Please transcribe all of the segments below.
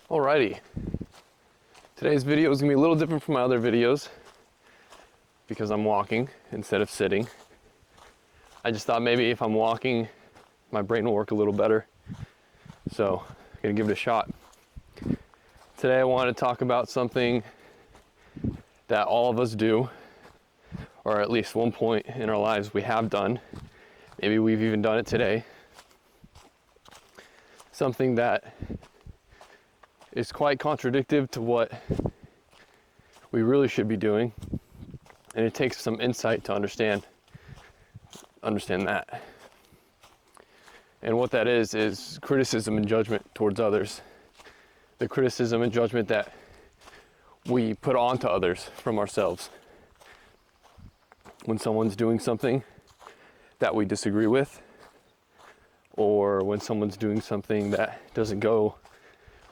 Alrighty, today's video is going to be a little different from my other videos because I'm walking instead of sitting. I just thought maybe if I'm walking, my brain will work a little better. So I'm going to give it a shot. Today I want to talk about something that all of us do, or at least one point in our lives we have done. Maybe we've even done it today. Something that is quite contradictory to what we really should be doing, and it takes some insight to understand that. And what that is criticism and judgment towards others. The criticism and judgment that we put onto others from ourselves. When someone's doing something that we disagree with, or when someone's doing something that doesn't go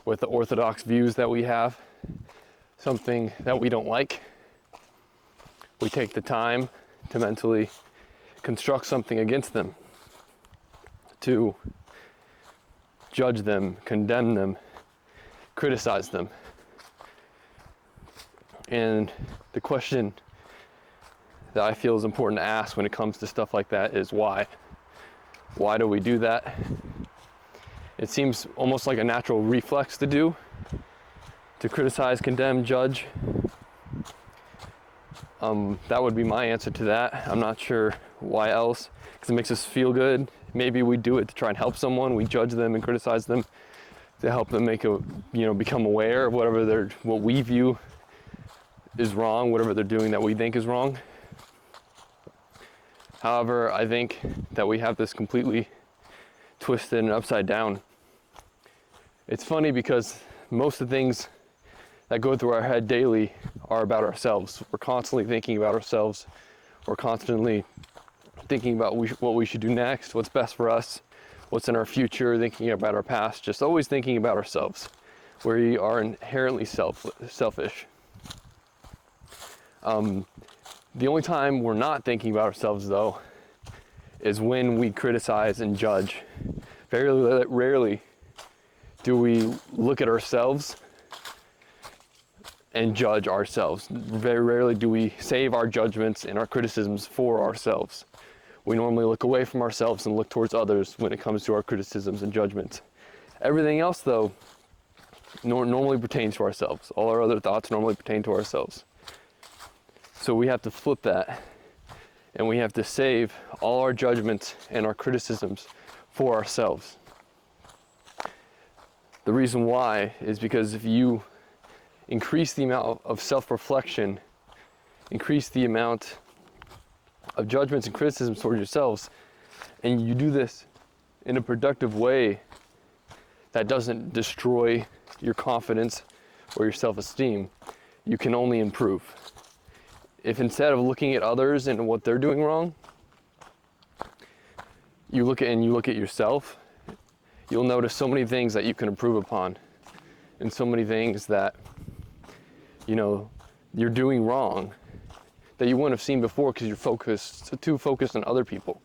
with the orthodox views that we have, something that we don't like, we take the time to mentally construct something against them, to judge them, condemn them, criticize them. And the question that I feel is important to ask when it comes to stuff like that is why? Why do we do that? It seems almost like a natural reflex to do, to criticize, condemn, judge. That would be my answer to that. I'm not sure why else, because it makes us feel good. Maybe we do it to try and help someone. We judge them and criticize them to help them become aware of what we view is wrong, whatever they're doing that we think is wrong. However, I think that we have this completely twisted and upside down. It's funny because most of the things that go through our head daily are about ourselves. We're constantly thinking about ourselves. We're constantly thinking about what we should do next, what's best for us, what's in our future, thinking about our past, just always thinking about ourselves. We are inherently selfish. The only time we're not thinking about ourselves, though, is when we criticize and judge. Very rarely do we look at ourselves and judge ourselves. Very rarely do we save our judgments and our criticisms for ourselves. We normally look away from ourselves and look towards others when it comes to our criticisms and judgments. Everything else, though, normally pertains to ourselves. All our other thoughts normally pertain to ourselves. So we have to flip that, and we have to save all our judgments and our criticisms for ourselves. The reason why is because if you increase the amount of self-reflection, increase the amount of judgments and criticisms towards yourselves, and you do this in a productive way that doesn't destroy your confidence or your self-esteem, you can only improve. If instead of looking at others and what they're doing wrong, you look at yourself, you'll notice so many things that you can improve upon, and so many things that you're doing wrong that you wouldn't have seen before because you're too focused on other people.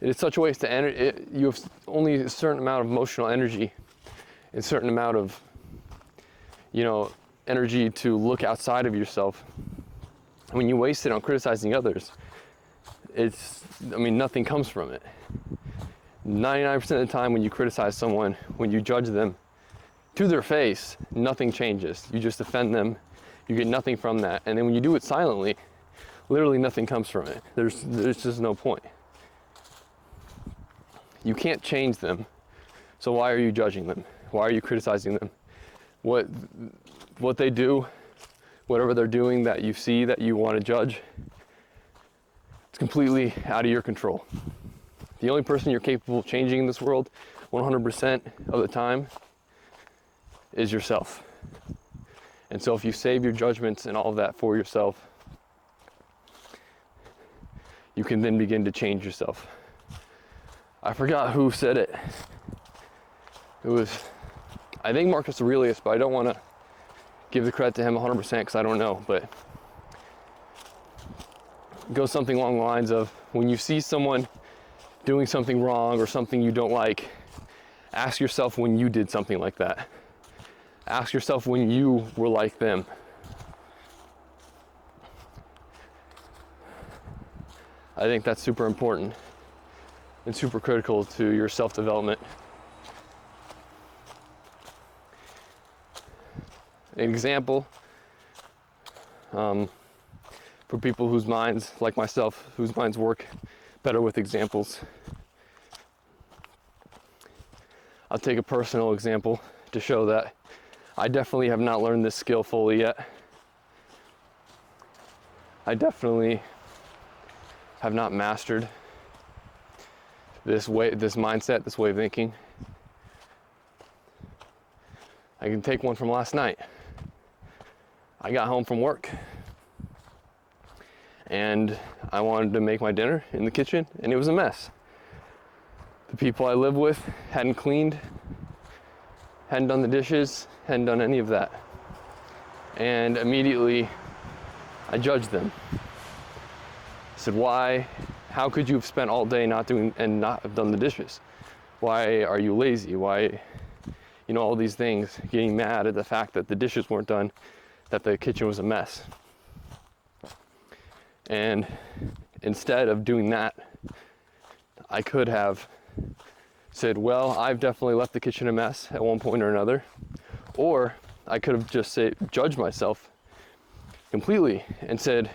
It is such a waste of you have only a certain amount of emotional energy, a certain amount of energy to look outside of yourself. When you waste it on criticizing others, nothing comes from it. 99% of the time when you criticize someone, when you judge them to their face, nothing changes. You just offend them, you get nothing from that. And then when you do it silently, literally nothing comes from it. There's just no point. You can't change them, so why are you judging them? Why are you criticizing them? What they do, whatever they're doing that you see that you want to judge, it's completely out of your control. The only person you're capable of changing in this world 100% of the time is yourself. And so if you save your judgments and all of that for yourself, you can then begin to change yourself. I forgot who said it. It was, I think, Marcus Aurelius, but I don't want to give the credit to him 100% because I don't know, but it goes something along the lines of, when you see someone doing something wrong or something you don't like, ask yourself when you did something like that. Ask yourself when you were like them. I think that's super important and super critical to your self-development. An example, for people whose minds, like myself, whose minds work better with examples. I'll take a personal example to show that I definitely have not learned this skill fully yet. I definitely have not mastered this mindset, this way of thinking. I can take one from last night. I got home from work and I wanted to make my dinner in the kitchen and it was a mess. The people I live with hadn't cleaned, hadn't done the dishes, hadn't done any of that. And immediately I judged them. I said, why? How could you have spent all day not have done the dishes? Why are you lazy? Why, all these things, getting mad at the fact that the dishes weren't done, that the kitchen was a mess. And instead of doing that, I could have said, well, I've definitely left the kitchen a mess at one point or another. Or I could have just judged myself completely and said,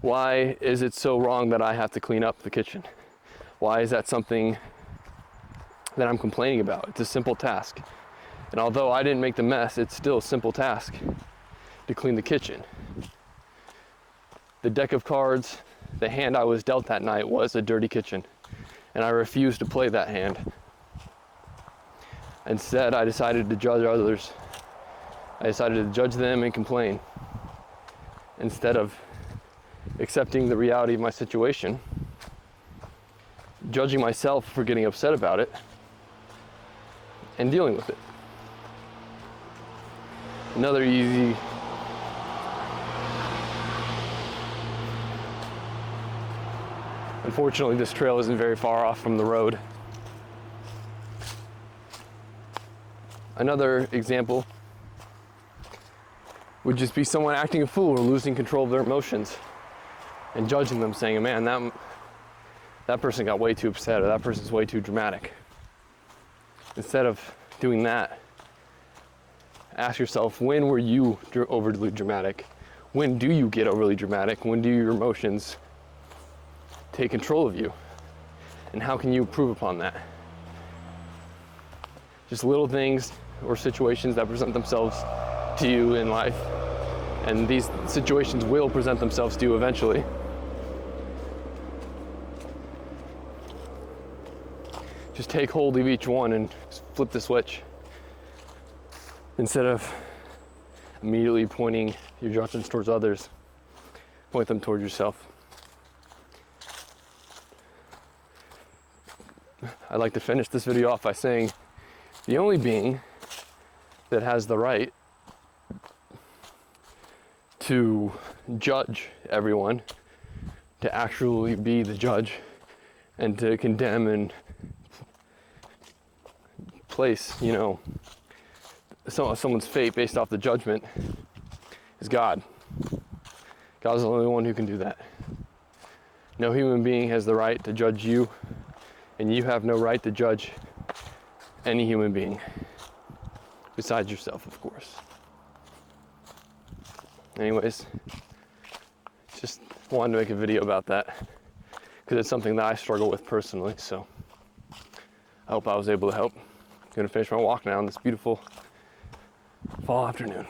why is it so wrong that I have to clean up the kitchen? Why is that something that I'm complaining about? It's a simple task. And although I didn't make the mess, it's still a simple task to clean the kitchen. The deck of cards, the hand I was dealt that night was a dirty kitchen, and I refused to play that hand. Instead, I decided to judge others. I decided to judge them and complain instead of accepting the reality of my situation, judging myself for getting upset about it, and dealing with it. Another easy Unfortunately, this trail isn't very far off from the road. Another example would just be someone acting a fool or losing control of their emotions and judging them, saying, man, that person got way too upset, or that person's way too dramatic. Instead of doing that, ask yourself, when were you overly dramatic? When do you get overly dramatic? When do your emotions take control of you? And how can you improve upon that? Just little things or situations that present themselves to you in life. And these situations will present themselves to you eventually. Just take hold of each one and flip the switch. Instead of immediately pointing your judgments towards others, point them towards yourself. I'd like to finish this video off by saying the only being that has the right to judge everyone, to actually be the judge, and to condemn and place, someone's fate based off the judgment is God. God's the only one who can do that. No human being has the right to judge you, and you have no right to judge any human being, besides yourself, of course. Anyways, just wanted to make a video about that, because it's something that I struggle with personally, so I hope I was able to help. I'm gonna finish my walk now on this beautiful fall afternoon.